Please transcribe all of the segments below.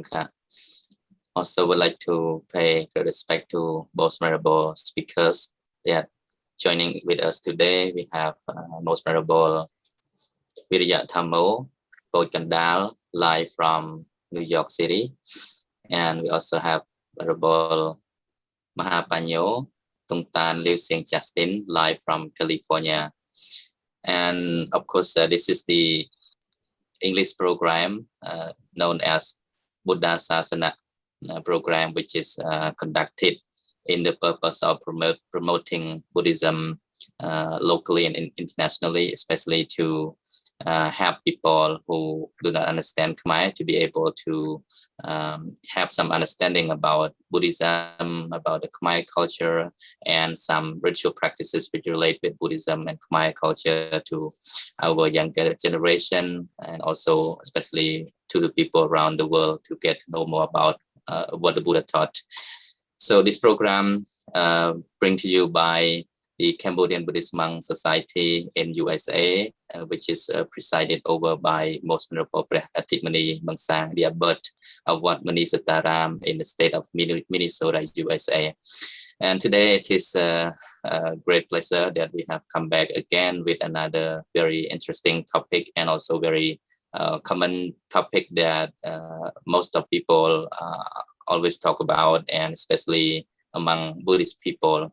Sangha. Also would like to pay great respect to both Venerable speakers that joining with us today. We have Most Venerable Viriyathamo, Puoch Kandaal, live from New York City. And we also have Venerable Mahapanno, TungTan, Sieng Justin, live from California. And of course, this is the English program known as Buddhasāsana program, which is conducted in the purpose of promoting Buddhism locally and internationally, especially to help people who do not understand Khmer to be able to have some understanding about Buddhism, about the Khmer culture, and some ritual practices which relate with Buddhism and Khmer culture to our younger generation, and also especially to the people around the world to get to know more about what the Buddha taught. So this program bring to you by the Cambodian Buddhist Monk Society in USA, which is presided over by Most Venerable Prahatimani Bangsang, the abbot of Wat Mani Jotanaram in the state of Minnesota, USA. And today it is a great pleasure that we have come back again with another very interesting topic, and also very common topic that most of people always talk about, and especially among Buddhist people.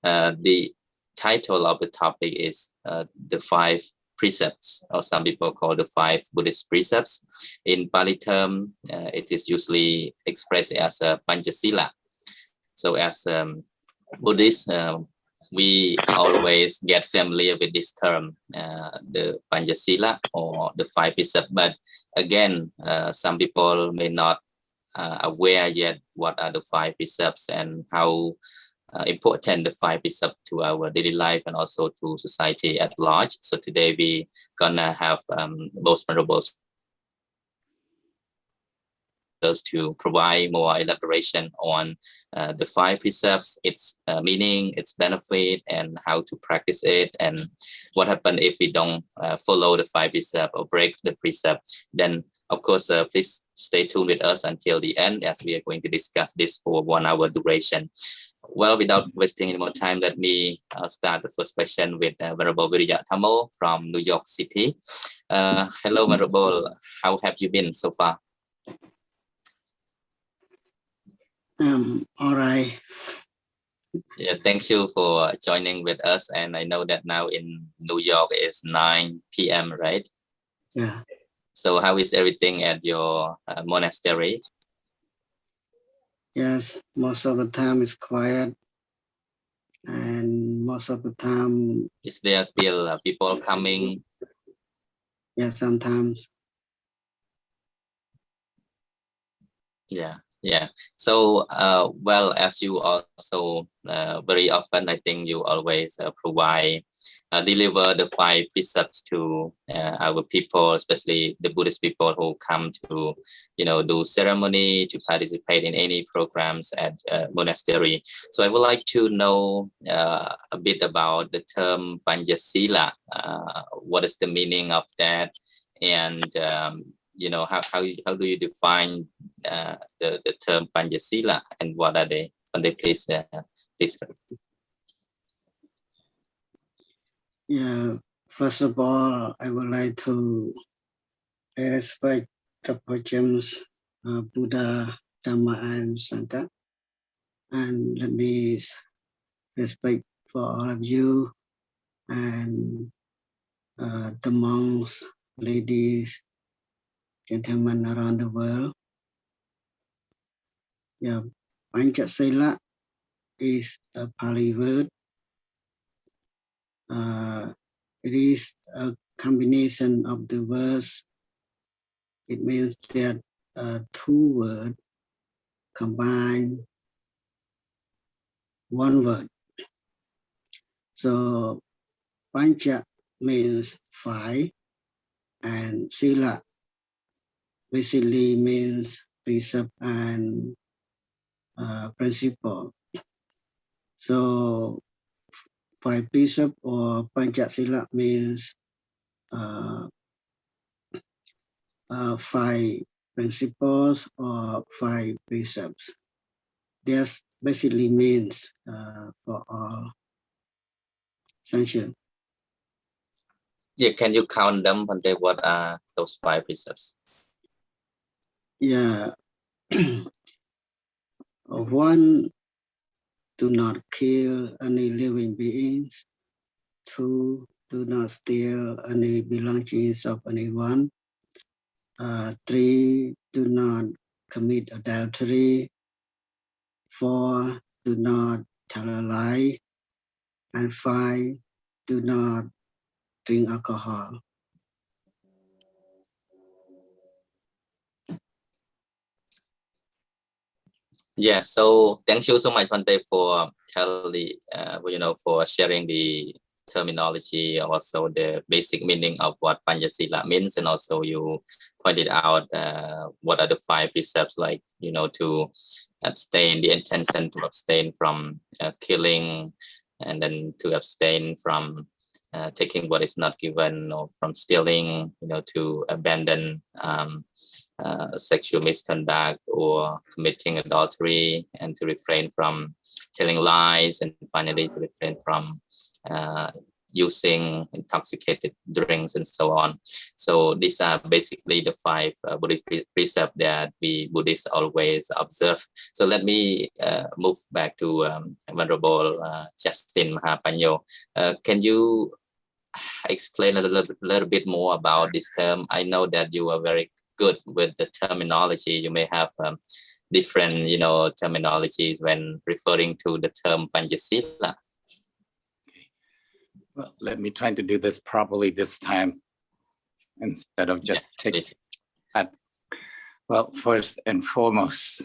The title of the topic is the 5 precepts, or some people call the 5 Buddhist precepts. In Pali term, it is usually expressed as a Pancasila. So as Buddhists, we always get familiar with this term, the Pancasila or the 5 precepts. But again, some people may not aware yet what are the 5 precepts and how important the 5 precepts to our daily life and also to society at large. So today we gonna have Most Venerable to provide more elaboration on the 5 precepts, its meaning, its benefit, and how to practice it, and what happens if we don't follow the 5 precepts or break the precept. Then of course, please stay tuned with us until the end, as we are going to discuss this for 1 hour duration. Well, without wasting any more time, let me start the first question with Venerable Viriyathamo from New York City. Hello, Venerable. How have you been so far? All right. Yeah, thank you for joining with us. And I know that now in New York it's 9 p.m., right? Yeah. So how is everything at your monastery? Yes, most of the time it's quiet, and most of the time. Is there still people coming? Yeah, sometimes. Yeah. So, well, as you also very often, I think you always deliver the 5 precepts to our people, especially the Buddhist people who come to, do ceremony, to participate in any programs at monastery. So I would like to know a bit about the term Pancasila. What is the meaning of that? And how do you define the term Pancasila, and what are they? Can they please? Yeah. First of all, I would like to pay respect to Puoch's Buddha, Dhamma, and Sangha, and let me respect for all of you and the monks, ladies, gentlemen around the world. Yeah, Pancasila is a Pali word. It is a combination of the words. It means that 2 words combine 1 word. So Pancha means 5, and Sila basically means precept and principle. So 5 precept or Pancasila means 5 principles or 5 precepts. This basically means for all sanction. Yeah, can you count them? What are those 5 precepts? Yeah. 1, do not kill any living beings. 2, do not steal any belongings of anyone. 3, do not commit adultery. 4, do not tell a lie. And 5, do not drink alcohol. Yeah, so thank you so much, Bhante, for for sharing the terminology, also the basic meaning of what Pancasila means, and also you pointed out what are the 5 precepts, like to abstain, the intention to abstain from killing, and then to abstain from taking what is not given, or from stealing, to abandon sexual misconduct or committing adultery, and to refrain from telling lies, and finally to refrain from using intoxicated drinks, and so on. So these are basically the 5 Buddhist precepts that we Buddhists always observe. So let me move back to Venerable Justin Mahapanno. Can you explain a little bit more about this term? I know that you are very good with the terminology. You may have different, terminologies when referring to the term Pancasila. Okay. Well, let me try to do this properly this time, instead of just taking that. Well, first and foremost,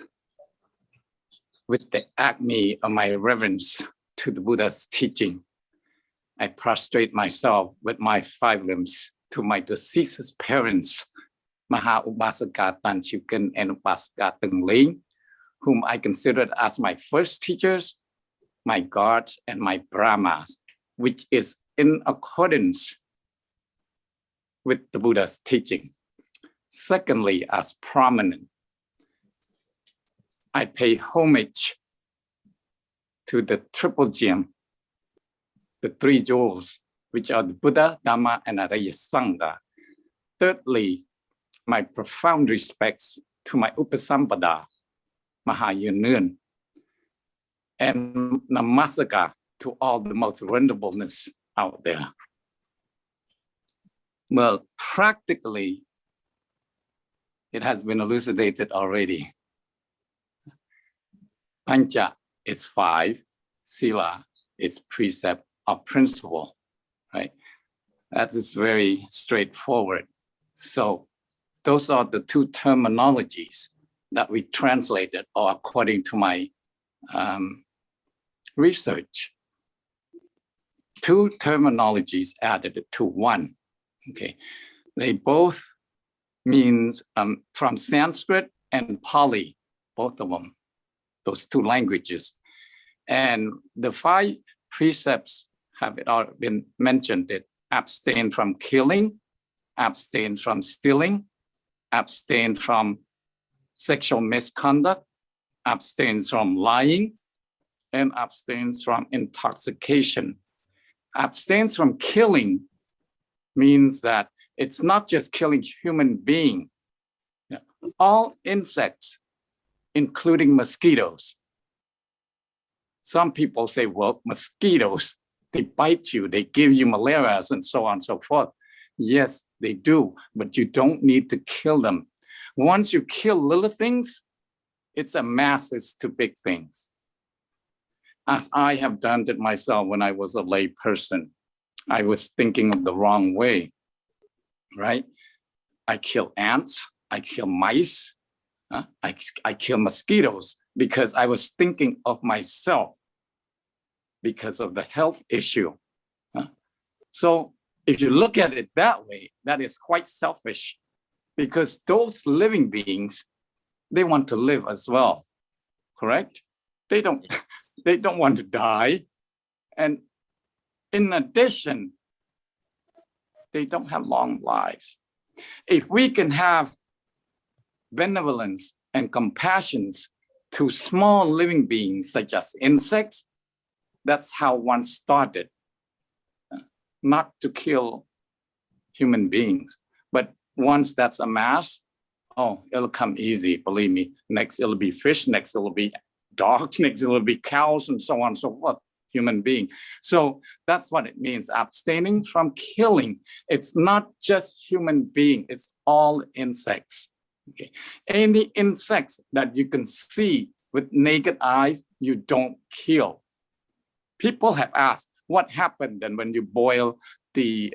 with the acme of my reverence to the Buddha's teaching, I prostrate myself with my 5 limbs to my deceased parents, Mahaupasaka Tanchuken and Upasaka Tungling, whom I considered as my first teachers, my gods, and my Brahmas, which is in accordance with the Buddha's teaching. Secondly, as prominent, I pay homage to the triple gem, the 3 jewels, which are the Buddha, Dhamma, and Araya Sangha. Thirdly, my profound respects to my Upasampada, Mahayunun, and Namasaka to all the most venerableness out there. Well, practically, it has been elucidated already. Pancha is 5, Sila is precept or principle, right? That is very straightforward. So those are the 2 terminologies that we translated, or according to my research. 2 terminologies added to 1. Okay, they both means from Sanskrit and Pali, both of them, those 2 languages. And the 5 precepts have it all been mentioned: it abstain from killing, abstain from stealing, abstain from sexual misconduct, abstains from lying, and abstains from intoxication. Abstains from killing means that it's not just killing human being. All insects, including mosquitoes. Some people say, well, mosquitoes, they bite you, they give you malaria, and so on and so forth. Yes, they do, but you don't need to kill them. Once you kill little things, it's a masses to big things. As I have done it myself when I was a lay person, I was thinking of the wrong way, right? I kill ants, I kill mice, I kill mosquitoes because I was thinking of myself because of the health issue. So if you look at it that way, that is quite selfish, because those living beings, they want to live as well, correct? They don't want to die. And in addition, they don't have long lives. If we can have benevolence and compassion to small living beings such as insects. That's how one started, not to kill human beings. But once that's amassed, oh, it'll come easy, believe me. Next, it'll be fish, next, it'll be dogs, next, it'll be cows, and so on and so forth, human being. So that's what it means, abstaining from killing. It's not just human being, it's all insects. Okay. Any insects that you can see with naked eyes, you don't kill. People have asked, what happened then when you boil the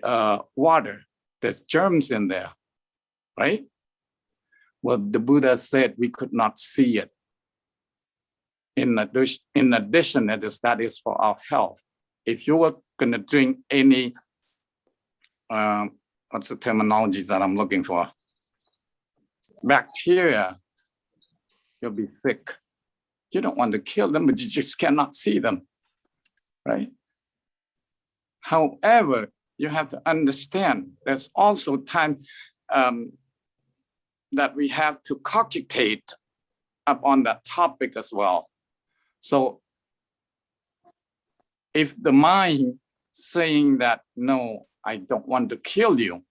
water? There's germs in there, right? Well, the Buddha said we could not see it. In addition, that is for our health. If you were going to drink any, what's the terminology that I'm looking for? Bacteria, you'll be sick. You don't want to kill them, but you just cannot see them, right? However, you have to understand there's also time that we have to cogitate upon that topic as well. So if the mind saying that, no, I don't want to kill you,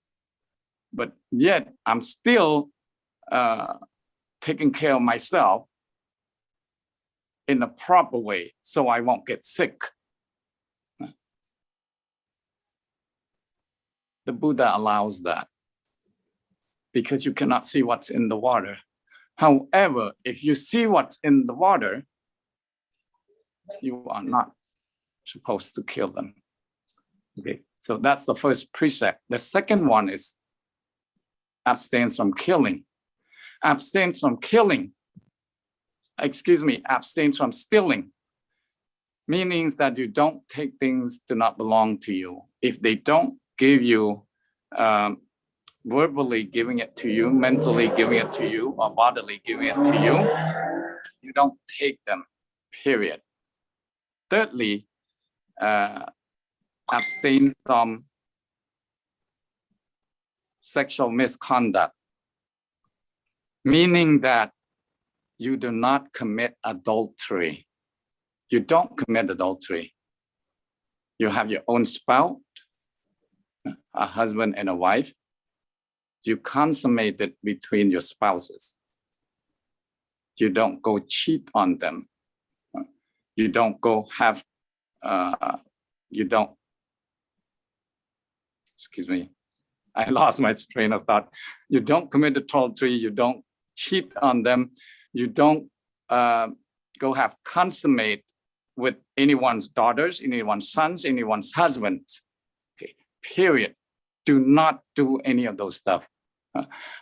but yet I'm still taking care of myself in a proper way so I won't get sick. The Buddha allows that because you cannot see what's in the water. However, if you see what's in the water, you are not supposed to kill them. Okay, so that's the first precept. The second one is abstain from killing. Abstain from killing, abstain from stealing, meaning that you don't take things that do not belong to you. If they don't give you, verbally giving it to you, mentally giving it to you, or bodily giving it to you, you don't take them, period. Thirdly, abstain from sexual misconduct, meaning that you do not commit adultery. You don't commit adultery. You have your own spouse, a husband and a wife. You consummate it between your spouses. You don't go cheat on them. You don't go have, I lost my train of thought. You don't commit adultery, you don't cheat on them, you don't go have consummate with anyone's daughters, anyone's sons, anyone's husbands. Okay, period. Do not do any of those stuff.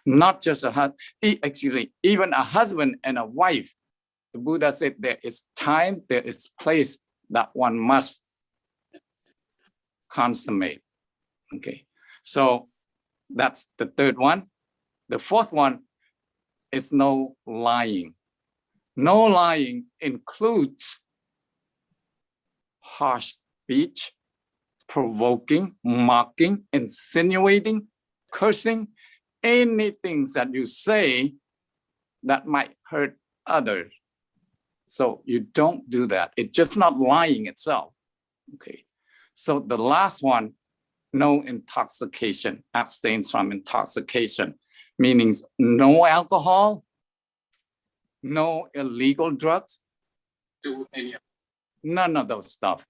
Not just a husband, even a husband and a wife. The Buddha said there is time, there is place that one must consummate. Okay, so that's the third one. The fourth one is no lying. No lying includes harsh speech, provoking, mocking, insinuating, cursing, anything that you say that might hurt others. So you don't do that. It's just not lying itself. Okay. So the last one, no intoxication, abstain from intoxication, meaning no alcohol, no illegal drugs, none of those stuff.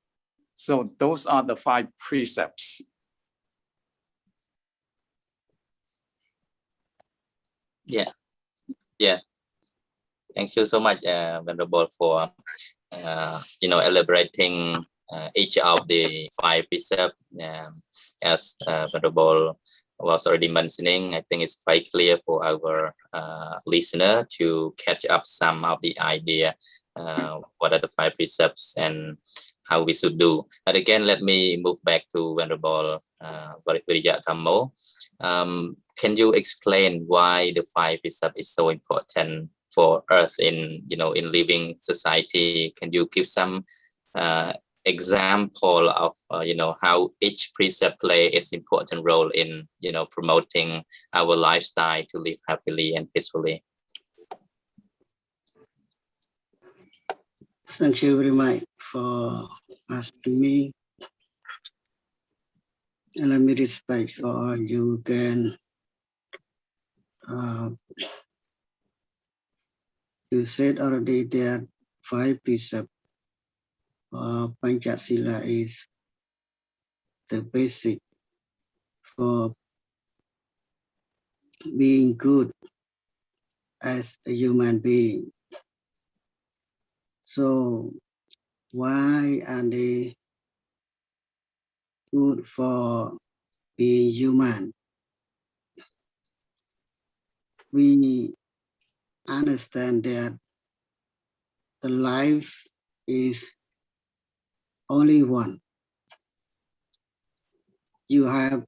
So those are the 5 precepts. Yeah. Thank you so much, Venerable, for elaborating each of the 5 precepts. As Venerable was already mentioning, I think it's quite clear for our listener to catch up some of the idea. What are the 5 precepts and how we should do. But again, let me move back to Venerable Vidyathammo. Can you explain why the 5 precepts is so important for us in living society? Can you give some example of how each precept play its important role in promoting our lifestyle to live happily and peacefully? Thank you very much for asking me. And let me respect for you again. You said already that 5 precepts of Pancasila is the basic for being good as a human being. So why are they good for being human? We understand that the life is only one. You have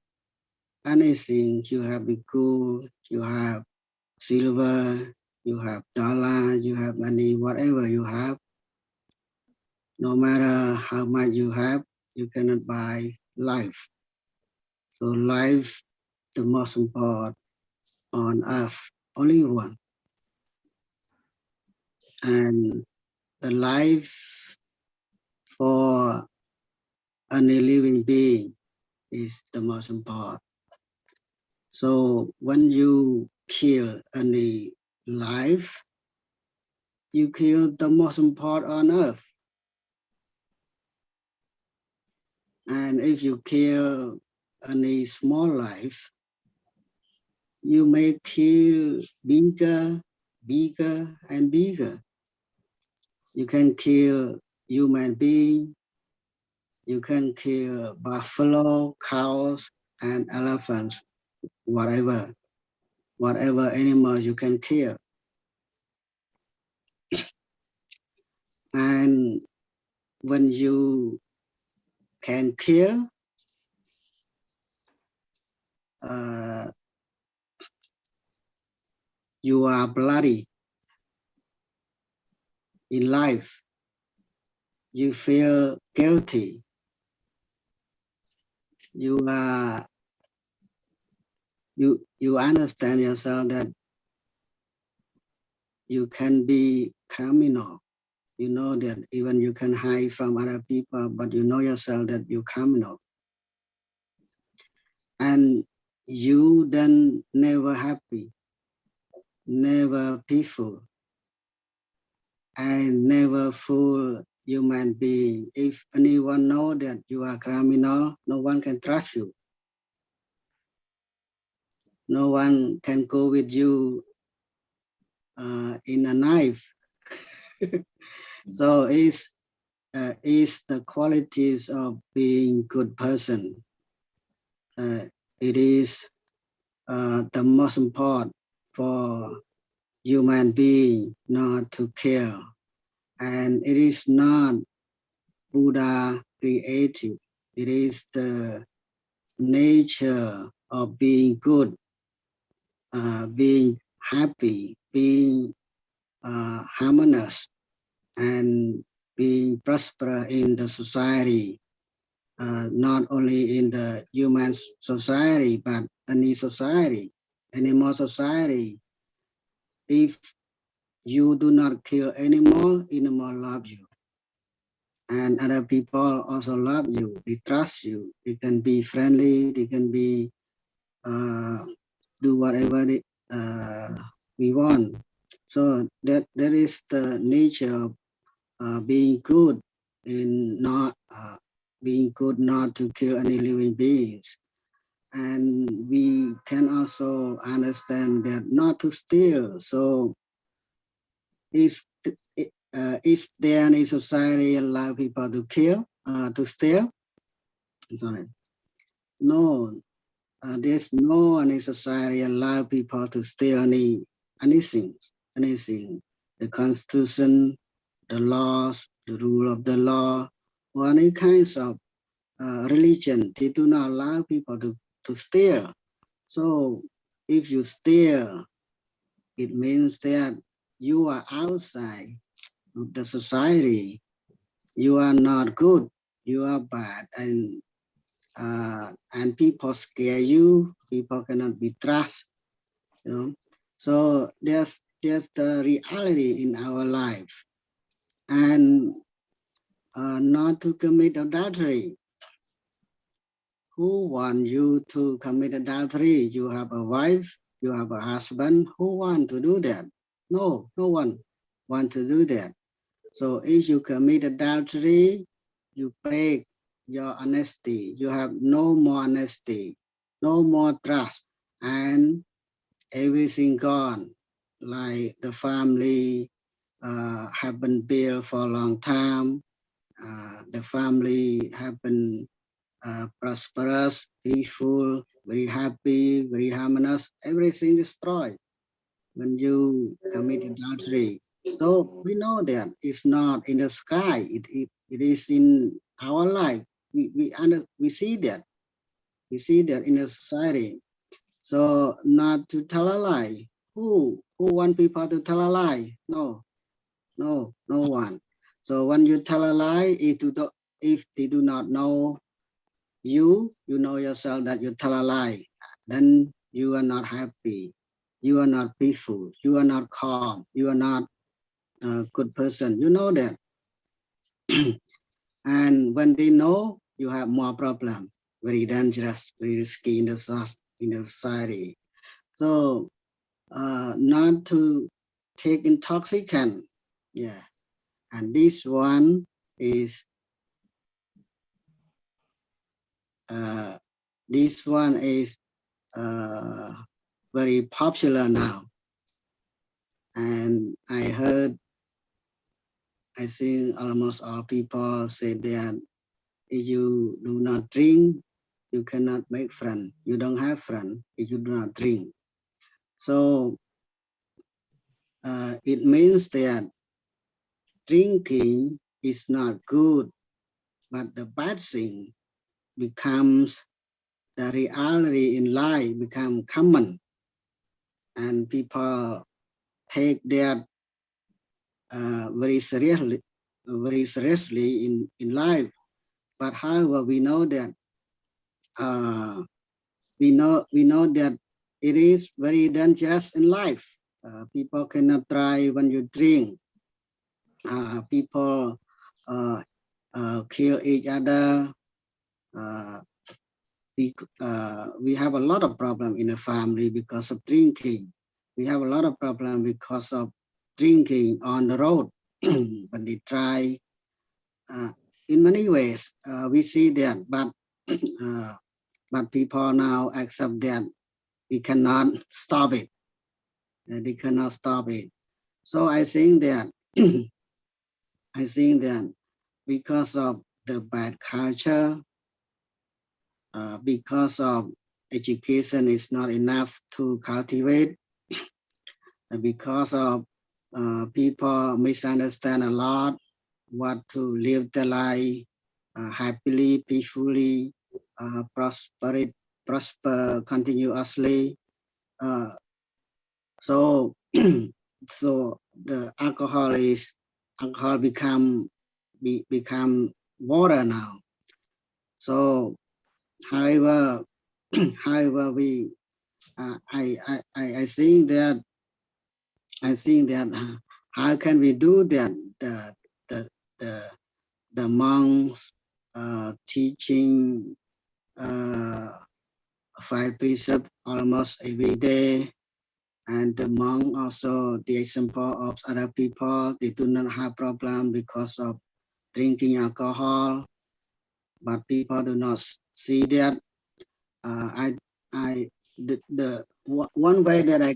anything, you have Bhikkhu, you have silver, you have dollar, you have money, whatever you have, no matter how much you have, you cannot buy life. So life, the most important on earth, only one. And the life for any living being is the most important. So when you kill any life, you kill the most important on earth. And if you kill any small life, you may kill bigger, bigger, and bigger. You can kill human being, you can kill buffalo, cows, and elephants, whatever animal you can kill. And when you can kill, you are bloody in life. You feel guilty. You understand yourself that you can be criminal. You know that even you can hide from other people, but you know yourself that you're criminal. And you then never happy, never peaceful, and never full human being. If anyone know that you are criminal, no one can trust you. No one can go with you in a knife. So it's the qualities of being good person. It is the most important for human being not to kill. And it is not Buddha creative. It is the nature of being good, being happy, being harmonious, and being prosperous in the society, not only in the human society, but any society, animal society. If you do not kill animal, animal love you. And other people also love you, they trust you, they can be friendly, they can be do whatever we want. So that is the nature of being good in not being good not to kill any living beings. And we can also understand that not to steal. So is there any society allow people to kill, to steal? Sorry. No, there's no any society allow people to steal anything. The constitution, the laws, the rule of the law, or any kinds of religion, they do not allow people to steal. So if you steal, it means that you are outside of the society. You are not good. You are bad, and people scare you. People cannot be trusted. So there's the reality in our life, and not to commit adultery. Who want you to commit adultery? You have a wife, you have a husband. Who want to do that? No, no one want to do that. So if you commit adultery, you break your honesty. You have no more honesty, no more trust, and everything gone. Like the family have been built for a long time. The family have been prosperous, peaceful, very happy, very harmonious. Everything destroyed when you commit adultery. So we know that it's not in the sky. It is in our life. We see that. We see that in the society. So not to tell a lie. Who want people to tell a lie? No, no one. So when you tell a lie, if they do not know you know yourself that you tell a lie, then you are not happy. You are not peaceful. You are not calm. You are not a good person. You know that. And when they know, you have more problem. Very dangerous, very risky in the society. So not to take intoxicant. Yeah. And this one is very popular now. And I think almost all people say that if you do not drink, you cannot make friends. You don't have friends if you do not drink. So it means that drinking is not good, but the bad thing becomes the reality in life, become common, and people take that very seriously in life. But however, we know that that it is very dangerous in life. People cannot try when you drink. People kill each other. We have a lot of problem in the family because of drinking. We have a lot of problem because of drinking on the road. When they try, in many ways, we see that, but people now accept that we cannot stop it. They cannot stop it. So I think that because of the bad culture, because of education is not enough to cultivate, because of people misunderstand a lot what to live the life happily, peacefully, prosper continuously. So so the alcohol become water now. So however we I think that how can we do that? The monks teaching 5 precepts almost every day, and the monk also the example of other people. They do not have problem because of drinking alcohol, but people do not see that. One way that I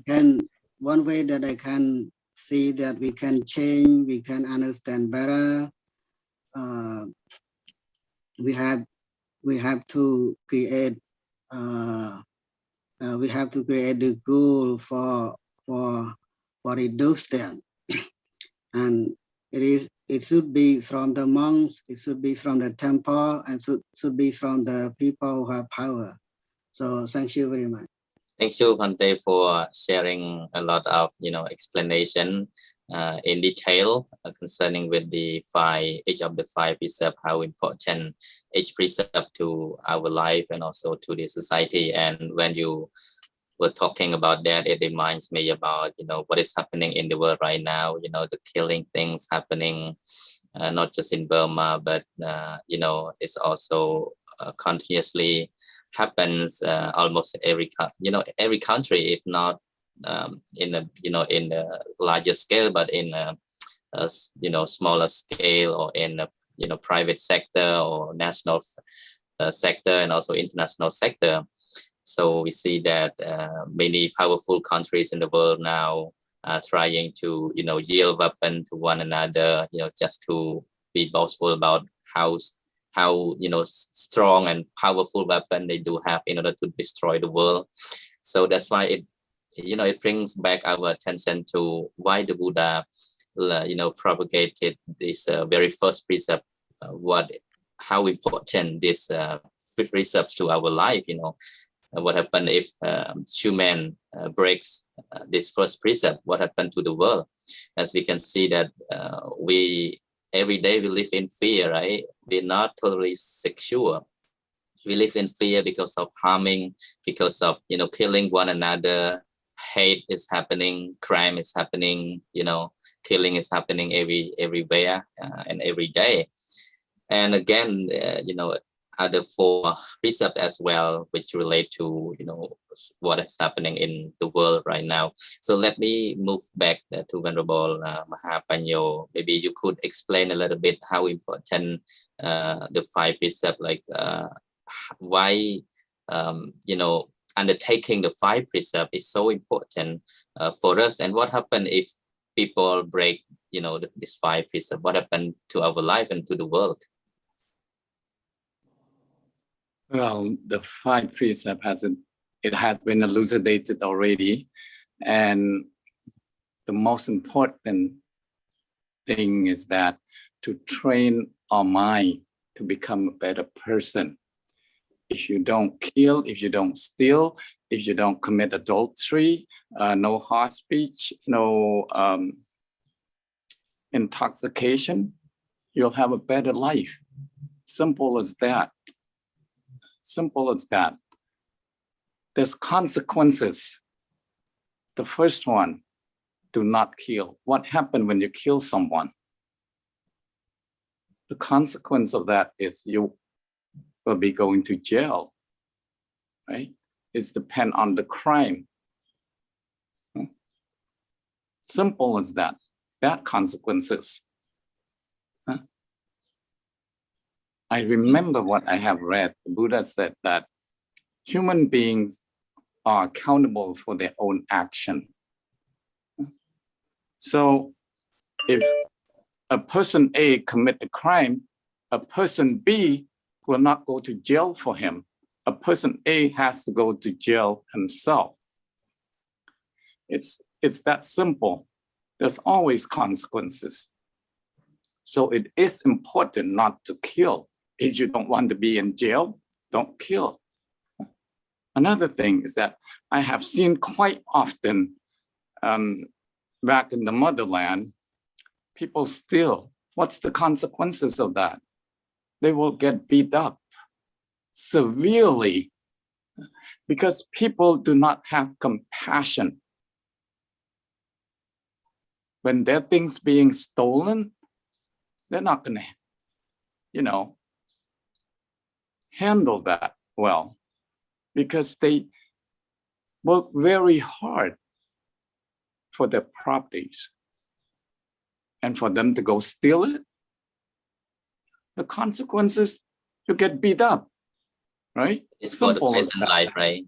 can see that we can change, we can understand better. We have to create the goal for reduce that, and it should be from the monks, it should be from the temple, and should be from the people who have power. So thank you very much. Thank you, Bhante, for sharing a lot of explanation in detail concerning with each of the 5 precepts, how important each precept to our life and also to the society. And when you we're talking about that, it reminds me about, what is happening in the world right now, the killing things happening, not just in Burma, but, it's also continuously happens almost every country, if not in a larger scale, but in a smaller scale, or in a private sector or national sector, and also international sector. So we see that many powerful countries in the world now are trying to yield weapon to one another, just to be boastful about how strong and powerful weapon they do have in order to destroy the world. So that's why it brings back our attention to why the Buddha propagated this very first precept, how important this precepts to our life. What happened if human breaks this first precept? What happened to the world? As we can see that every day we live in fear, right? We're not totally secure. We live in fear because of harming, because of killing one another. Hate is happening, crime is happening, killing is happening everywhere and every day. And again, other 4 precepts as well, which relate to what is happening in the world right now. So let me move back to Venerable Mahapanno. Maybe you could explain a little bit how important the 5 precepts, like why undertaking the 5 precepts is so important for us, and what happened if people break this 5 precepts? What happened to our life and to the world? Well, the 5 precepts has been elucidated already, and the most important thing is that to train our mind to become a better person. If you don't kill, if you don't steal, if you don't commit adultery, no harsh speech, no intoxication, you'll have a better life. Simple as that. Simple as that. There's consequences. The first one, do not kill. What happened when you kill someone? The consequence of that is you will be going to jail, right? It depends on the crime. Simple as that. That consequences. I remember what I have read. The Buddha said that human beings are accountable for their own action. So if a person A commit a crime, a person B will not go to jail for him. A person A has to go to jail himself. It's that simple. There's always consequences. So it is important not to kill. If you don't want to be in jail, don't kill. Another thing is that I have seen quite often back in the motherland, people steal. What's the consequences of that? They will get beat up severely because people do not have compassion. When their things being stolen, they're not going to, handle that well, because they work very hard for their properties. And for them to go steal it, the consequences, you get beat up, right? It's for the present life, right?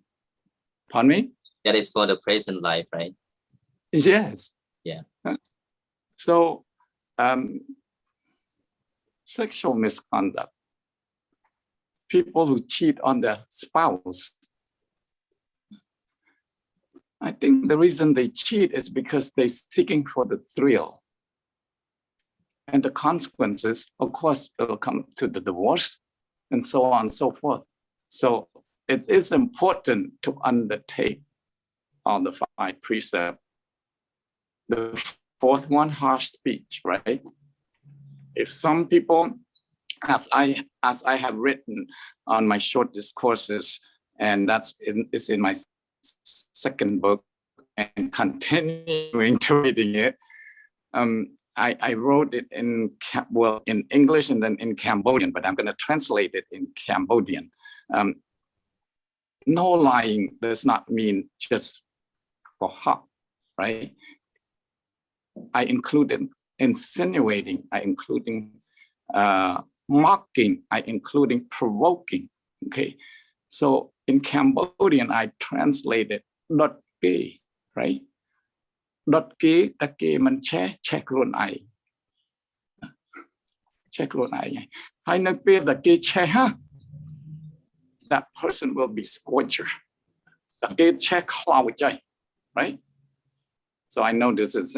Pardon me? That is for the present life, right? Yes. Yeah. So, sexual misconduct, people who cheat on their spouse, I think the reason they cheat is because they're seeking for the thrill. And the consequences, of course, will come to the divorce and so on and so forth. So it is important to undertake all the 5 precepts. The 4th one, harsh speech, right? If some people, as I have written on my short discourses, and it's in my second book and continuing to reading it. I wrote it in English and then in Cambodian, but I'm going to translate it in Cambodian. No lying does not mean just for hop, right? I included insinuating, I including mocking, I including provoking. Okay, so in Cambodian I translated dot kê, right? Dot kê ta kê man cheខ្លួនឯង cheខ្លួនឯង ហើយនៅពេលដែលគេឆេះ that person will be scorcher. តែគេឆេះខ្លោចហើយ right? So I know this is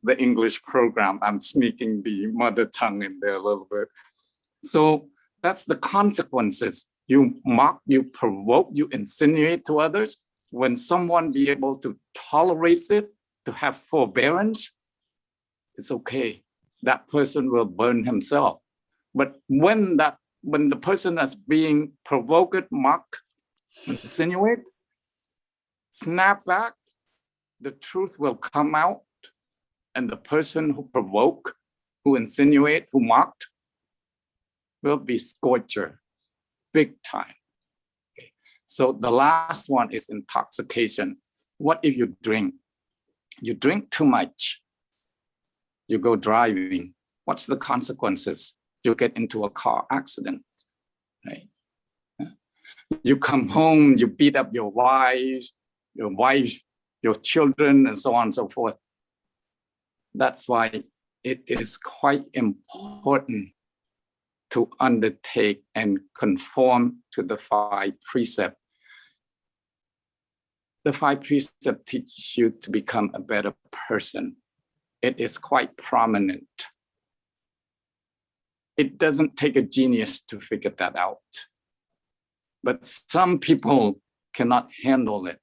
the English program. I'm sneaking the mother tongue in there a little bit. So that's the consequences. You mock, you provoke, you insinuate to others. When someone be able to tolerate it, to have forbearance, it's okay. That person will burn himself. But when the person is being provoked, mocked, insinuate, snap back, the truth will come out, and the person who provoked, who insinuate, who mocked, will be scorcher, big time. Okay. So the last one is intoxication. What if you drink? You drink too much. You go driving. What's the consequences? You get into a car accident, right? You come home, you beat up your wife, your children, and so on and so forth. That's why it is quite important to undertake and conform to the 5 precepts. The 5 precepts teach you to become a better person. It is quite prominent. It doesn't take a genius to figure that out. But some people cannot handle it.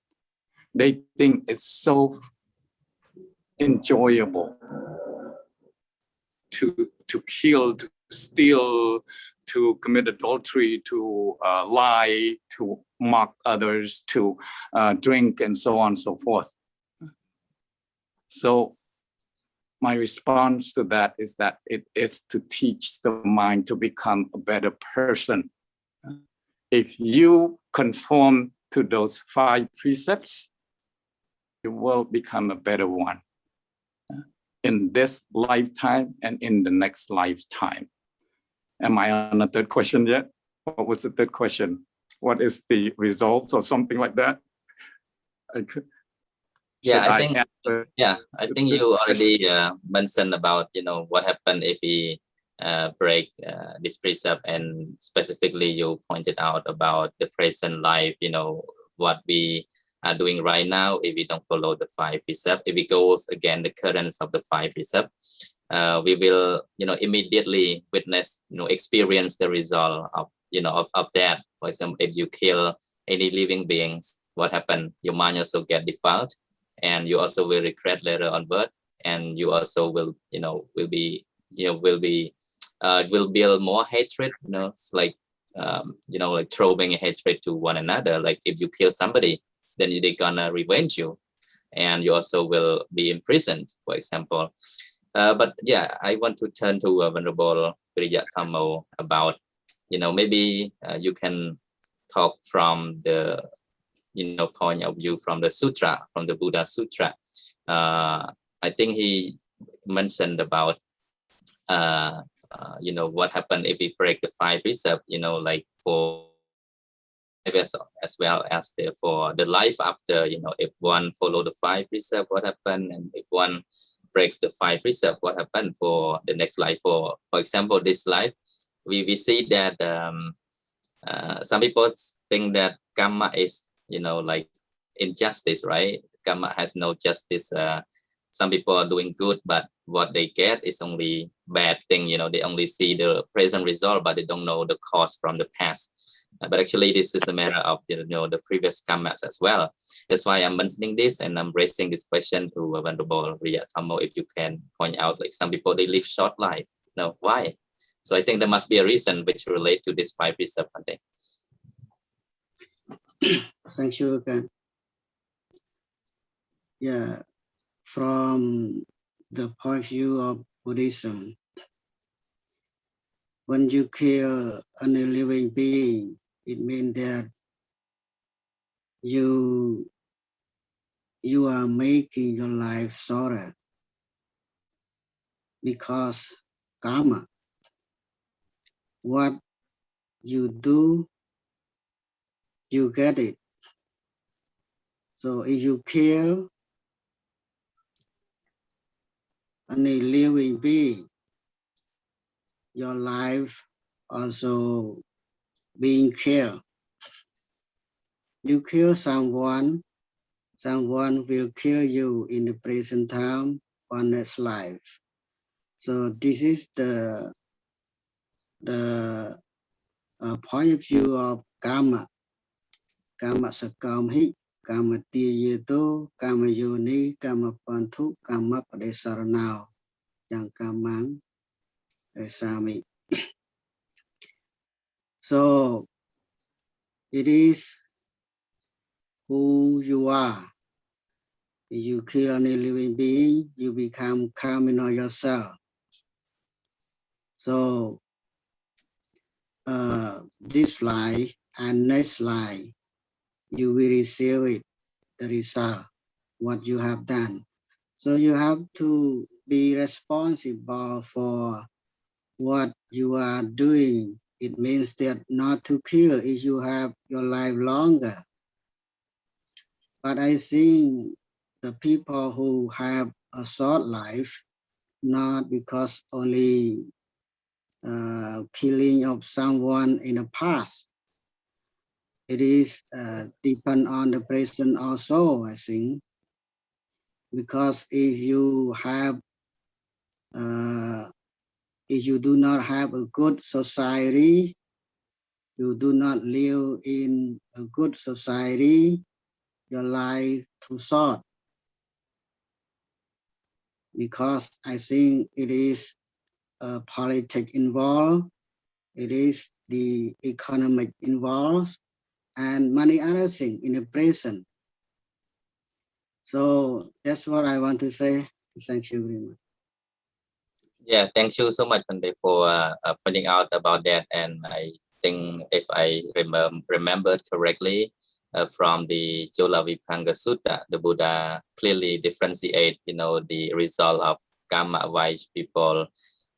They think it's so enjoyable to kill, to steal, to commit adultery, to lie, to mock others, to drink, and so on and so forth. So my response to that is that it is to teach the mind to become a better person. If you conform to those 5 precepts, you will become a better one in this lifetime and in the next lifetime. Am I on the 3rd question yet? What was the 3rd question? What is the results or something like that? I think you already mentioned about, what happened if we break this precept, and specifically you pointed out about the present life, what we are doing right now if we don't follow the 5 precepts. If we go again the currents of the 5 precepts, we will, immediately witness, experience the result of, of that. For example, if you kill any living beings, what happened? Your mind also get defiled, and you also will regret later on birth, and you also will build more hatred. It's like like throwing hatred to one another. Like if you kill somebody, then they're gonna revenge you, and you also will be imprisoned, for example. But yeah, I want to turn to Venerable Vidyathammo about, maybe you can talk from the, point of view from the sutra, from the Buddha Sutra. I think he mentioned about, what happened if we break the 5 precepts, like for as well as for the life after, if one follow the 5 precepts, what happened, and if one breaks the 5 precepts, what happened for the next life. For example, this life, we see that some people think that karma is, like injustice, right? Karma has no justice. Some people are doing good, but what they get is only bad thing. They only see the present result, but they don't know the cause from the past. But actually, this is a matter of the previous karmas as well. That's why I'm mentioning this, and I'm raising this question to Venerable Vidyathammo. If you can point out, like some people, they live short life. No, why? So I think there must be a reason which relate to this 5 precepts. I think. Thank you again. yeah, from the point of view of Buddhism, when you kill any living being, it means that you are making your life shorter, because karma, what you do, you get it. So if you kill any living being, your life also being killed. You kill someone, someone will kill you in the present time or next life. So this is the point of view of karma. Karma sakamhi, karma tiyeto, karma yoni, karma pantu, karma padesaranao, yang kamang resami. So it is who you are. If you kill any living being, you become criminal yourself. So this life and next life, you will receive it, the result, what you have done. So you have to be responsible for what you are doing. It means that not to kill if you have your life longer. But I think the people who have a short life, not because only killing of someone in the past, it is depend on the present also, I think. Because if you do not have a good society, you do not live in a good society, your life too short. Because I think it is politics involved, it is the economic involved, and many other things in the present. So that's what I want to say. Thank you very much. Yeah, thank you so much, Pandey, for pointing out about that. And I think if I remember correctly, from the Jolavipanga Sutta, the Buddha clearly differentiate, the result of karma, why people,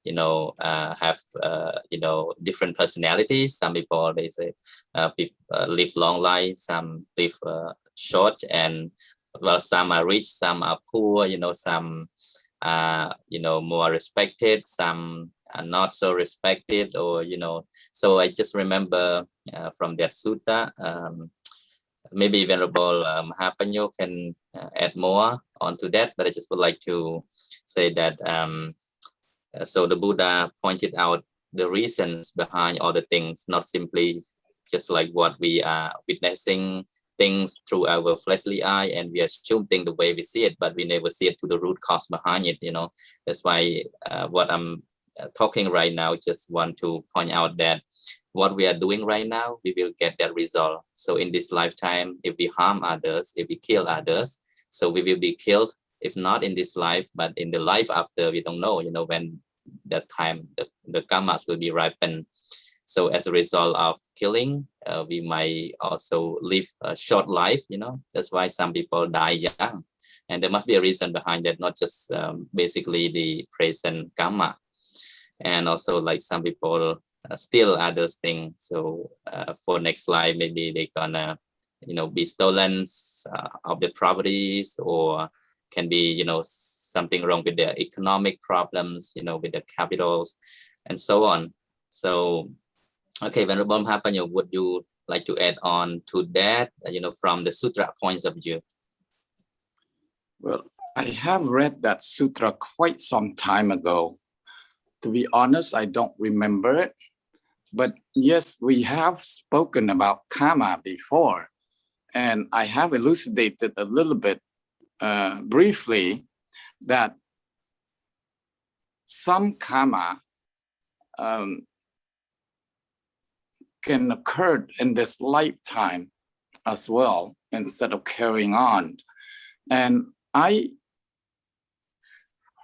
have, different personalities. Some people, they say, live long life, some live short, and well, some are rich, some are poor, some more respected, some are not so respected, or, so I just remember from that sutta, maybe Venerable Mahapanno can add more onto that, but I just would like to say that, so the Buddha pointed out the reasons behind all the things, not simply just like what we are witnessing things through our fleshly eye, and we assume things the way we see it, but we never see it to the root cause behind it. That's why what I'm talking right now, just want to point out that what we are doing right now, we will get that result. So in this lifetime, if we harm others, if we kill others, so we will be killed, if not in this life, but in the life after. We don't know, when that time the karmas will be ripened. So as a result of killing, we might also live a short life. That's why some people die young, and there must be a reason behind that, not just basically the present karma. And also, like, some people steal others things. So for next life, maybe they gonna be stolen of the properties, or can be something wrong with their economic problems, with the capitals and so on. So okay, Venerable Mahapanno, would you like to add on to that, from the sutra points of view? Well, I have read that sutra quite some time ago. To be honest, I don't remember it. But yes, we have spoken about karma before. And I have elucidated a little bit briefly that some karma can occur in this lifetime as well, instead of carrying on. And I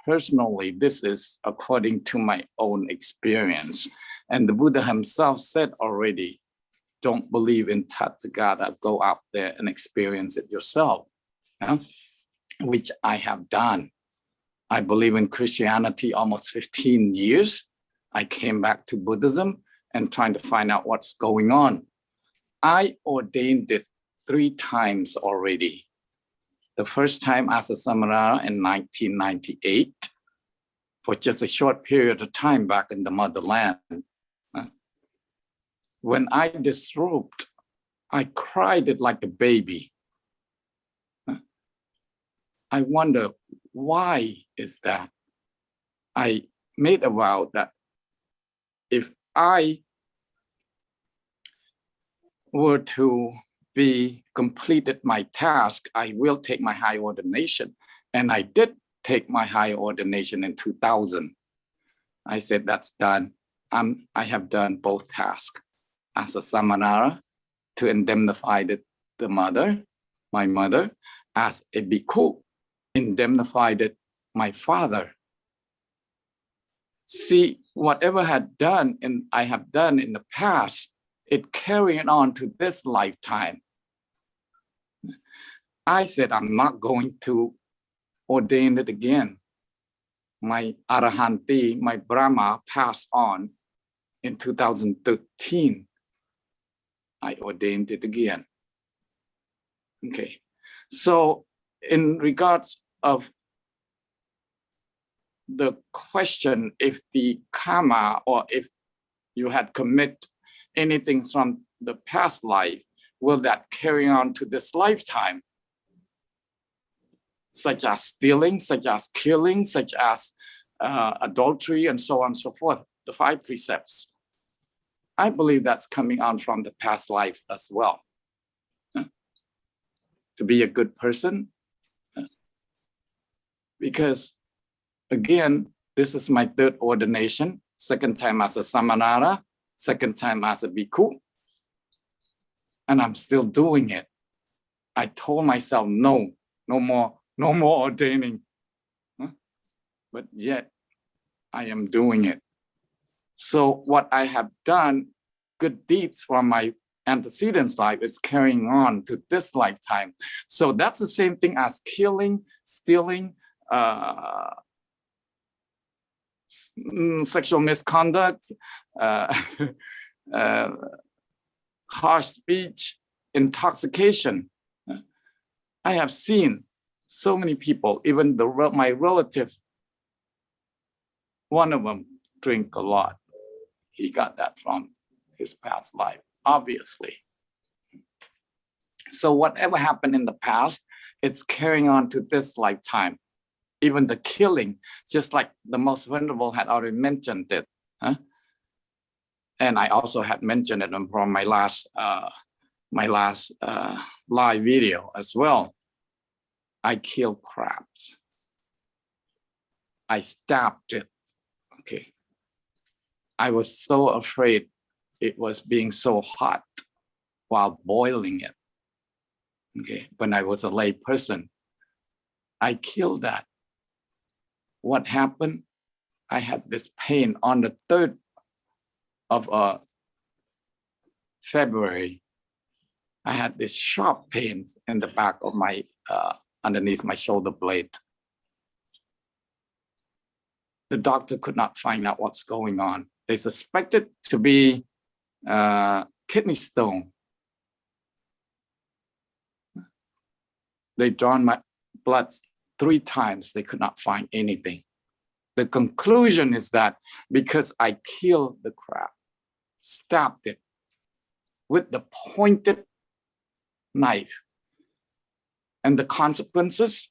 personally, this is according to my own experience. And the Buddha himself said already, don't believe in Tathagata, go out there and experience it yourself, which I have done. I believe in Christianity almost 15 years. I came back to Buddhism and trying to find out what's going on. I ordained it 3 times already. The first time as a Samanera in 1998, for just a short period of time back in the motherland. When I disrobed, I cried it like a baby. I wonder, why is that? I made a vow that if I were to be completed my task, I will take my high ordination. And I did take my high ordination in 2000. I said, that's done. I have done both tasks as a Samanera to indemnify the mother, my mother, as a Bhikkhu, indemnified my father. See, whatever I have done in the past, it carried on to this lifetime. I said, I'm not going to ordain it again. My Arahanti, my Brahma, passed on in 2013. I ordained it again. Okay, so in regards of the question, if the karma or if you had commit anything from the past life, will that carry on to this lifetime? Such as stealing, such as killing, such as adultery, and so on and so forth, the 5 precepts. I believe that's coming on from the past life as well. To be a good person. Because again, this is my 3rd ordination, 2nd time as a Samanera, 2nd time as a Bhikkhu. And I'm still doing it. I told myself, no more ordaining. But yet I am doing it. So what I have done, good deeds from my antecedents life, is carrying on to this lifetime. So that's the same thing as killing, stealing, sexual misconduct, harsh speech, intoxication. I have seen so many people, even my relative, one of them drink a lot. He got that from his past life, obviously. So whatever happened in the past, it's carrying on to this lifetime. Even the killing, just like the Most Venerable had already mentioned it. And I also had mentioned it from my last live video as well. I killed crabs. I stabbed it. Okay. I was so afraid it was being so hot while boiling it. Okay. When I was a lay person, I killed that. What happened? I had this pain on the 3rd of February. I had this sharp pain in the back of my, underneath my shoulder blade. The doctor could not find out what's going on. They suspected to be kidney stone. They drawn my blood 3 times. They could not find anything. The conclusion is that because I killed the crab, stabbed it with the pointed knife, and the consequences,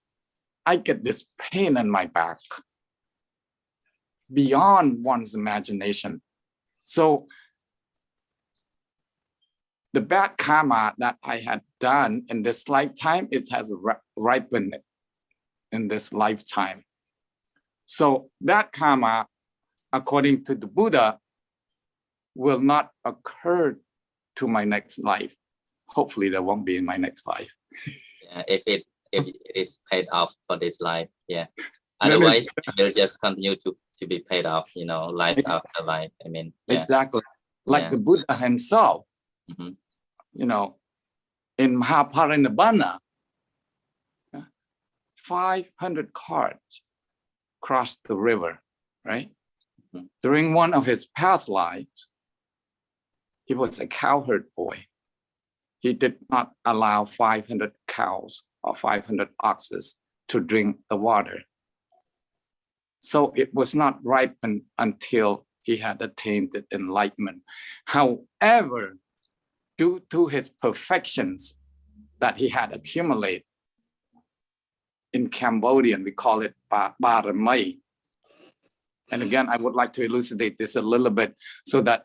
I get this pain in my back beyond one's imagination. So the bad karma that I had done in this lifetime, it has ripened in this lifetime. So that karma, according to the Buddha, will not occur to my next life. Hopefully that won't be in my next life. If it if it is paid off for this life. Yeah. Otherwise, they'll just continue to be paid off, you know, life after life. I mean, yeah. Exactly. Like Yeah. the Buddha himself, you know, in Mahapanno, 500 carts crossed the river, right? During one of his past lives, he was a cowherd boy. He did not allow 500 cows or 500 oxes to drink the water. So it was not ripened until he had attained the enlightenment. However, due to his perfections that he had accumulated, in Cambodian, we call it Baramai. And again, I would like to elucidate this a little bit so that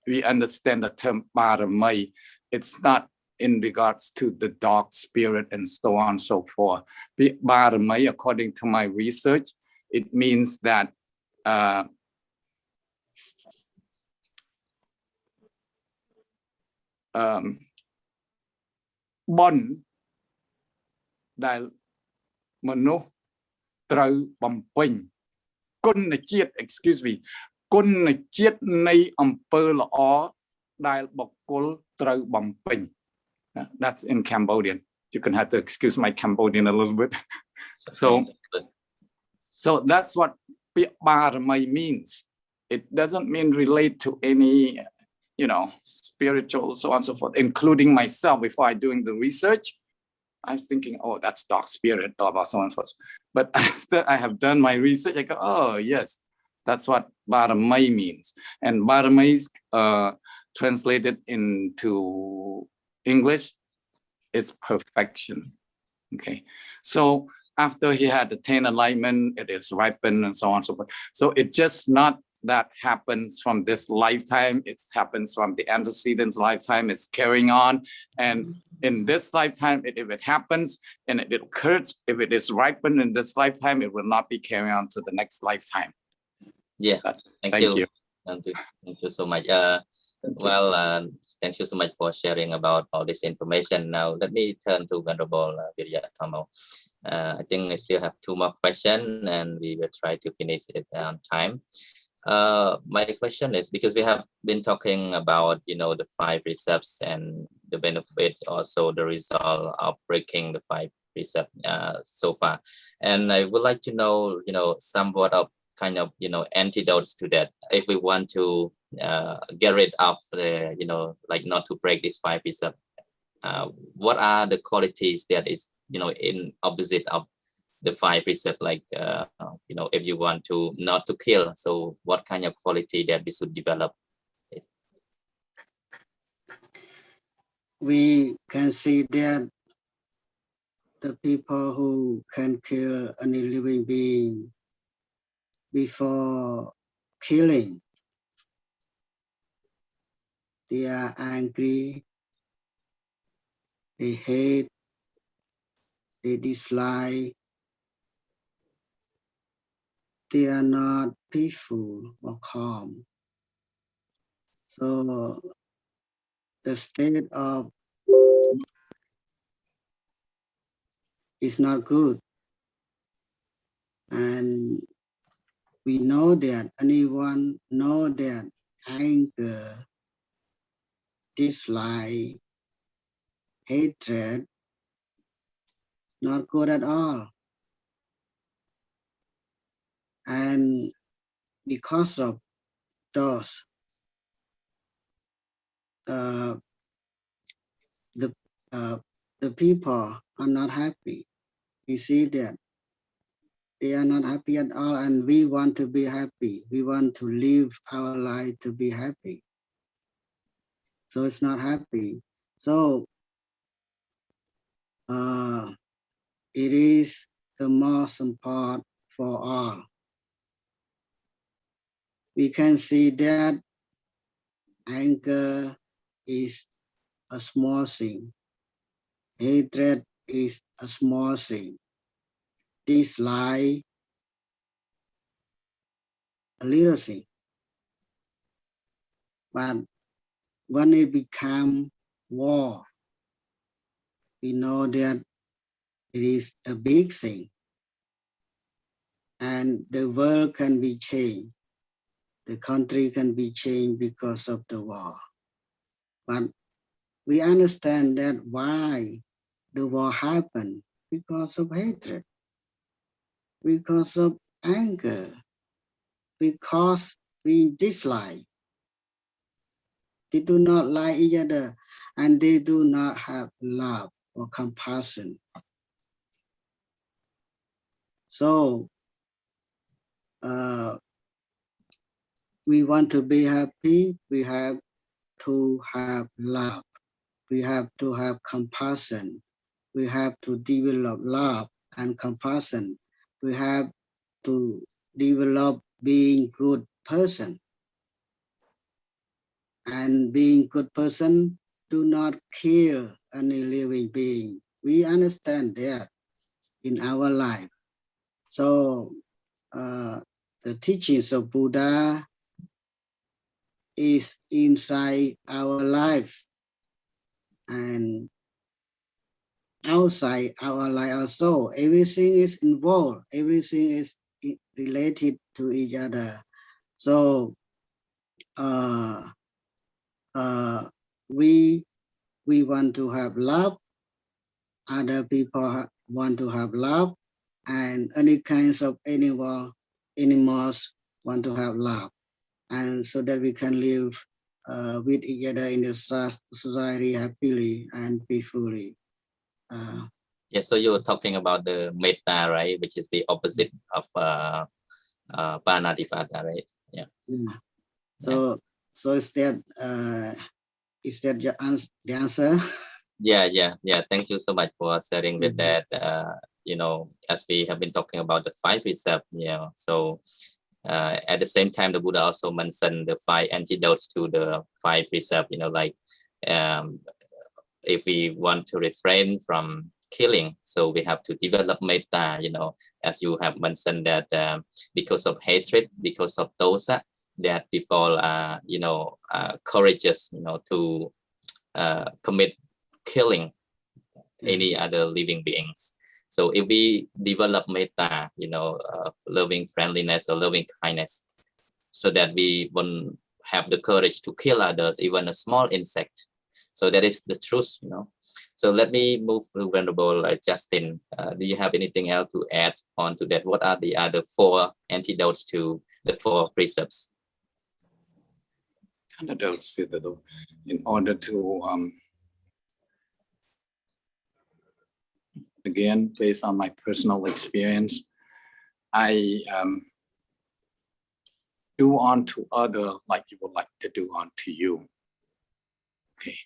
we understand the term Baramai. It's not in regards to the dog spirit and so on and so forth. The Baramai, according to my research, it means that bon ដែលមនុស្សត្រូវបំពេញគុណជាតិ excuse me គុណជាតិនៃអំពើល្អដែលបុគ្គលត្រូវបំពេញ That's in Cambodian. You can have to excuse my Cambodian a little bit. So that's what Baramai means. It doesn't mean relate to any, you know, spiritual, so on and so forth, including myself. Before I doing the research, I was thinking, oh, that's dog spirit, blah, blah, so on and so forth. But after I have done my research, I go, oh, yes, that's what Baramai means. And Baramai is translated into English, it's perfection. Okay, so after he had attained enlightenment, it is ripened and so on and so forth. So it's just not that happens from this lifetime, it happens from the antecedent lifetime, it's carrying on. And in this lifetime, if it happens and it occurs, if it is ripened in this lifetime, it will not be carrying on to the next lifetime. Yeah, thank you. Thank you so much. Well, thank you so much for sharing about all this information. Now, let me turn to Venerable Vidyatthamo. I think I still have 2 more questions and we will try to finish it on time. My question is, because we have been talking about, you know, the 5 precepts and the benefit, also the result of breaking the 5 precepts so far. And I would like to know, you know, somewhat of kind of, you know, antidotes to that. If we want to get rid of the, you know, like not to break this 5 precepts, what are the qualities that is, you know, in opposite of the 5 precepts, like, you know, if you want to not to kill, so what kind of quality that we should develop? We can see that the people who can kill any living being before killing, they are angry, they hate, they dislike, they are not peaceful or calm. So the state of is not good. And we know that anyone know that anger, dislike, hatred, not good at all. And because of those, the people are not happy. We see that they are not happy at all, and we want to be happy. We want to live our life to be happy. So it's not happy. So it is the most important for all. We can see that anger is a small thing. Hatred is a small thing. Dislike, a little thing. But when it becomes war, we know that It is a big thing. And the world can be changed. The country can be changed because of the war. But we understand that why the war happened, because of hatred, because of anger, because we dislike. They do not like each other, and they do not have love or compassion. So we want to be happy, we have to have love, we have to have compassion, we have to develop love and compassion, we have to develop being good person. And being good person do not kill any living being. We understand that in our life. So the teachings of Buddha is inside our life and outside our life also. Everything is involved. Everything is related to each other. So we want to have love. Other people want to have love, and any kinds of animals want to have love, and so that we can live with each other in the society happily and peacefully. Yeah, so you were talking about the metta, right, which is the opposite of panatipada, right? Yeah. So is that your the answer? Yeah. Thank you so much for sharing with that. You know, as we have been talking about the 5 precepts, you know, so at the same time, the Buddha also mentioned the 5 antidotes to the 5 precepts, you know, like if we want to refrain from killing, so we have to develop metta, you know, as you have mentioned that because of hatred, because of dosa, that people are, you know, courageous, you know, to commit killing any other living beings. So if we develop metta, you know, loving friendliness or loving kindness, so that we won't have the courage to kill others, even a small insect. So that is the truth, you know. So let me move to Venerable Justin. Do you have anything else to add on to that? What are the other 4 antidotes to the 4 precepts? Antidotes in order to again, based on my personal experience, I do unto other like you would like to do unto you. Okay,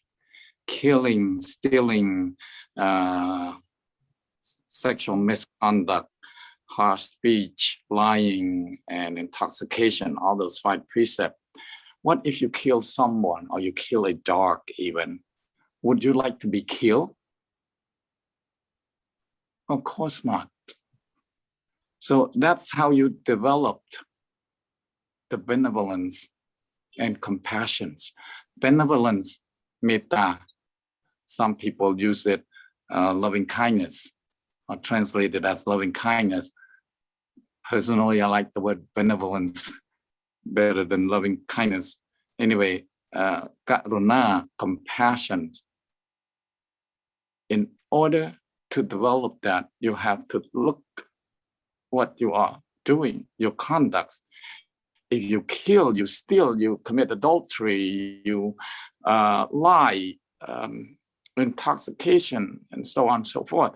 killing, stealing, sexual misconduct, harsh speech, lying, and intoxication, all those 5 precepts. What if you kill someone or you kill a dog even? Would you like to be killed? Of course not. So that's how you developed the benevolence and compassion. Benevolence, metta. Some people use it, loving kindness, or translated as loving kindness. Personally, I like the word benevolence better than loving kindness. Anyway, karuna, compassion. In order to develop that, you have to look what you are doing, your conduct. If you kill, you steal, you commit adultery, you lie, intoxication, and so on and so forth.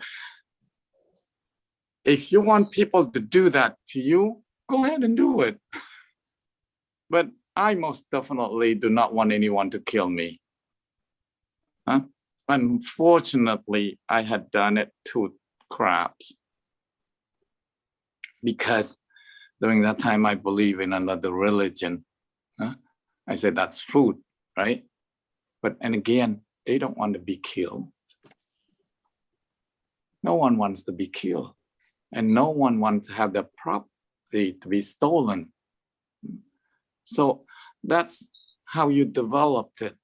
If you want people to do that to you, go ahead and do it. But I most definitely do not want anyone to kill me. Unfortunately, I had done it to crabs. Because during that time, I believe in another religion. I said, that's food, right? But, and again, they don't want to be killed. No one wants to be killed. And no one wants to have their property to be stolen. So that's how you developed it.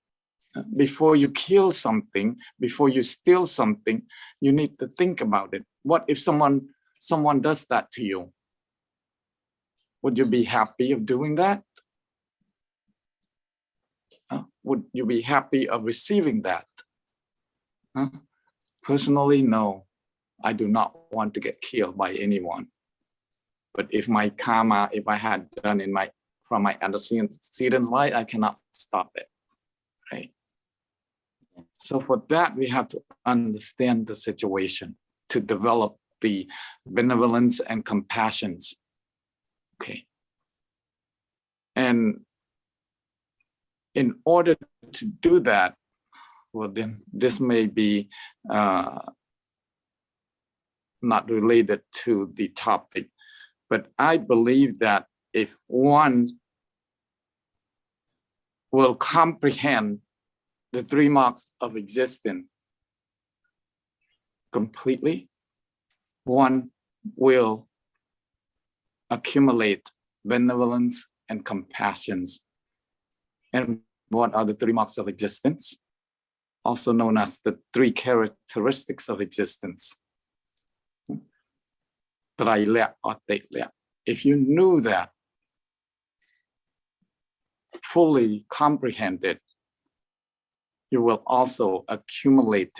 Before you kill something, before you steal something, you need to think about it. what if someone does that to you? Would you be happy of doing that? Would you be happy of receiving that? Personally, no. I do not want to get killed by anyone. But if my karma, if I had done from my antecedent life, I cannot stop it, right? So for that, we have to understand the situation to develop the benevolence and compassion. Okay. And in order to do that, well, then this may be not related to the topic, but I believe that if one will comprehend the 3 marks of existence completely, one will accumulate benevolence and compassion. And what are the 3 marks of existence? Also known as the 3 characteristics of existence. If you knew that, fully comprehended, you will also accumulate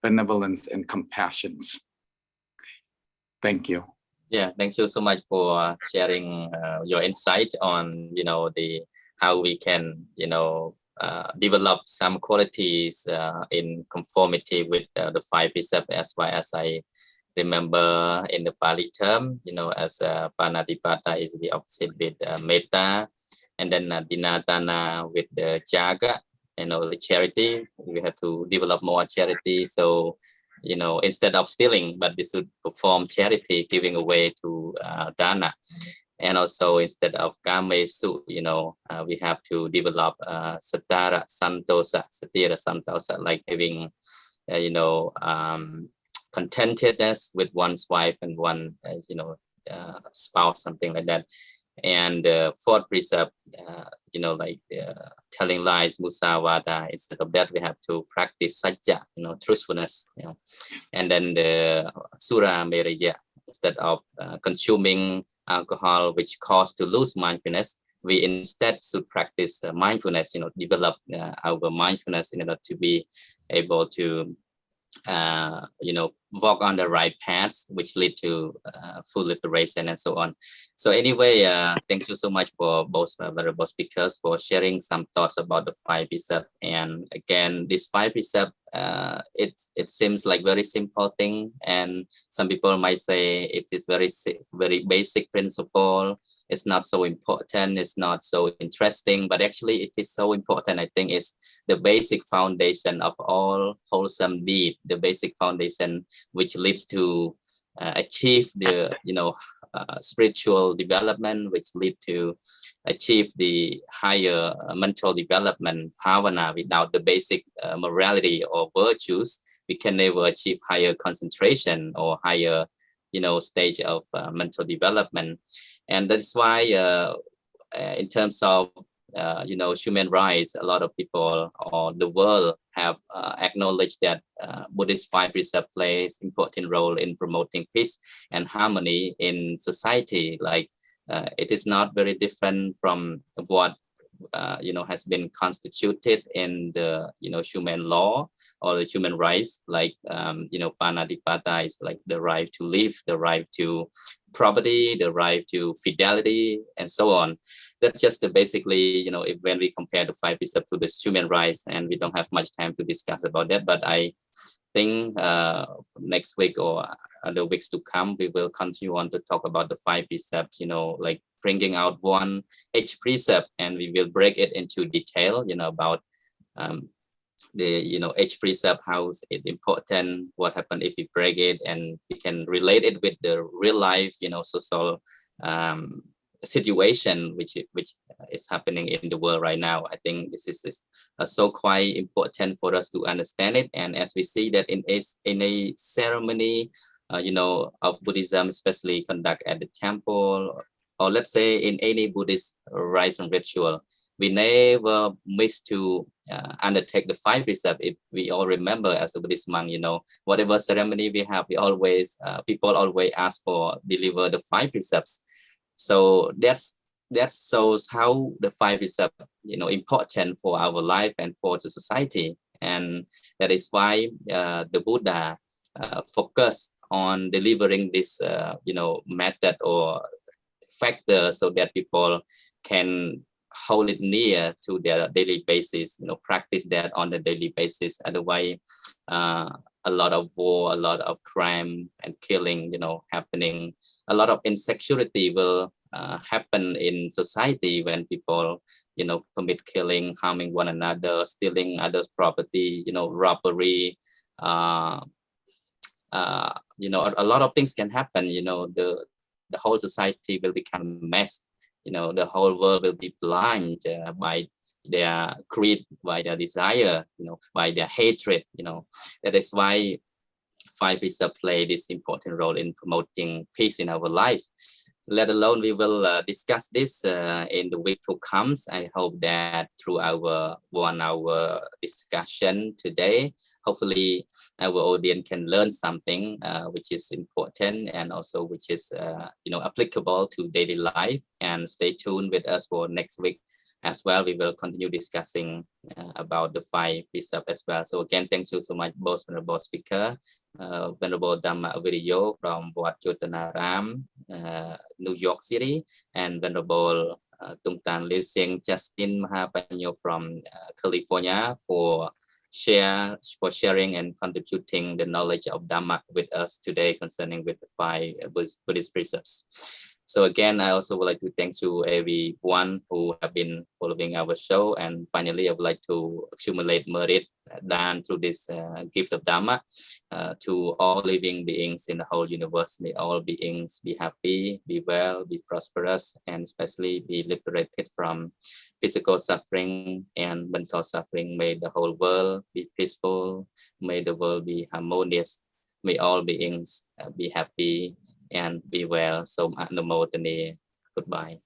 benevolence and compassion. Thank you. Yeah, thank you so much for sharing your insight on, how we can, develop some qualities in conformity with the 5 precepts, as far as I remember in the Pali term, as Panatipata is the opposite with Metta, and then Dinatana with the Jaga, the charity. We have to develop more charity. So, instead of stealing, but we should perform charity, giving away to Dana. And also instead of Kamesu, we have to develop Satara Santosa, Satira Santosa, like having, contentedness with one's wife and one, spouse, something like that. And the 4th precept, telling lies, musavada. Instead of that, we have to practice sajja, truthfulness. And then the sura meraya, instead of consuming alcohol, which cause to lose mindfulness, we instead should practice mindfulness. Develop our mindfulness in order to be able to walk on the right paths, which lead to full liberation and so on. So anyway, thank you so much for both venerable speakers for sharing some thoughts about the 5 precepts. And again, this 5 precepts, it seems like very simple thing, and some people might say it is very basic principle. It's not so important. It's not so interesting, but actually it is so important. I think it's the basic foundation of all wholesome deed, the basic foundation which leads to achieve the spiritual development, which lead to achieve the higher mental development, bhavana. Without the basic morality or virtues, we can never achieve higher concentration or higher stage of mental development. And that's why in terms of human rights, a lot of people or the world have acknowledged that Buddhist 5 precepts plays important role in promoting peace and harmony in society. Like it is not very different from what has been constituted in the human law or the human rights, like Panatipata is like the right to live, the right to property, the right to fidelity, and so on. That's just basically, if when we compare the 5 precepts to the human rights, and we don't have much time to discuss about that, but I think next week or the weeks to come, we will continue on to talk about the 5 precepts, like bringing out one each precept, and we will break it into detail, about the each precept, how it's important, what happened if we break it, and we can relate it with the real life, social situation which is happening in the world right now. I think this is so quite important for us to understand it. And as we see that in a ceremony, of Buddhism, especially conduct at the temple, or let's say in any Buddhist rites and ritual, we never miss to undertake the 5 precepts. If we all remember as a Buddhist monk, whatever ceremony we have, we always people always ask for deliver the 5 precepts. So that shows how the 5 precepts important for our life and for the society, and that is why the Buddha focus on delivering this method or factor so that people can hold it near to their daily basis, practice that on the daily basis. Otherwise, a lot of war, a lot of crime and killing, happening. A lot of insecurity will happen in society when people, commit killing, harming one another, stealing others' property, robbery. A lot of things can happen. The whole society will become a mess. The whole world will be blind by their greed, by their desire, by their hatred. That is why 5 precepts play this important role in promoting peace in our life. Let alone we will discuss this in the week to come. I hope that through our 1 hour discussion today, hopefully our audience can learn something which is important and also which is applicable to daily life. And stay tuned with us for next week as well. We will continue discussing about the 5 precepts as well. So again, thank you so much, both Venerable Speaker, Venerable Dhamma Video from Jotanaram, New York City, and Venerable TungTan Sieng Justin Mahapanno from California for sharing and contributing the knowledge of Dhamma with us today concerning with the 5 Buddhist precepts. So again, I also would like to thank to everyone who have been following our show. And finally, I would like to accumulate merit done through this gift of Dhamma to all living beings in the whole universe. May all beings be happy, be well, be prosperous, and especially be liberated from physical suffering and mental suffering. May the whole world be peaceful. May the world be harmonious. May all beings be happy and be well. So Namo Tane. Goodbye.